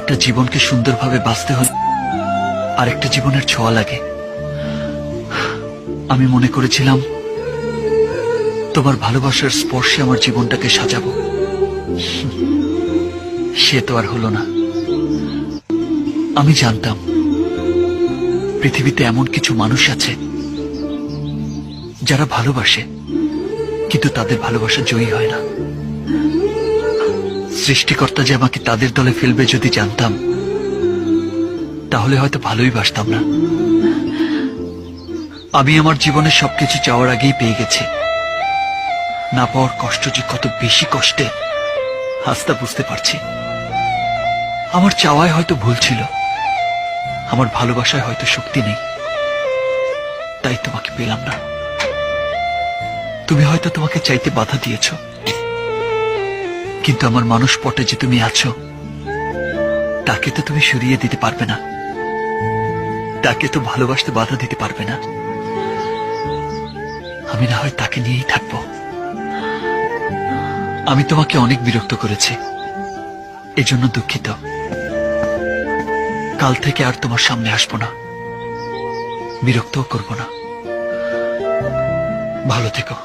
একটা জীবনকে সুন্দরভাবে বাঁচতে হলে আরেকটা জীবনের ছোঁয়া লাগে। আমি মনে করেছিলাম তোমার ভালোবাসার স্পর্শে আমার জীবনটাকে সাজাবো, সে তো আর হলো না। আমি জানতাম পৃথিবীতে এমন কিছু মানুষ আছে যারা ভালোবাসে, কিন্তু তাদের ভালোবাসা জয়ী হয় না। সৃষ্টিকর্তা যে আমাকে তাদের দলে ফেলবে যদি জানতাম, তাহলে হয়তো ভালোই বাসতাম না। আমি আমার জীবনের সবকিছু চাওয়ার আগেই পেয়ে গেছি। না পাওয়ার কষ্ট যে কত বেশি কষ্টে, আজ তা বুঝতে পারছি। আমার চাওয়ায় হয়তো ভুল ছিল, আমার ভালোবাসায় হয়তো শক্তি নেই, তাই তোমাকে পেলাম না। তুমি হয়তো তোমাকে চাইতে বাধা দিয়েছ, কিন্তু আমার মানুষ পটে যে তুমি আছো, তাকে তো তুমি সরিয়ে দিতে পারবে না, তাকে তো ভালোবাসতে বাধা দিতে পারবে না। আমি না হয় তাকে নিয়েই থাকবো। আমি তোমাকে অনেক বিরক্ত করেছি, এজন্য দুঃখিত। কাল থেকে আর তোমার সামনে আসবো না, বিরক্তও করব না। ভালো থেকো।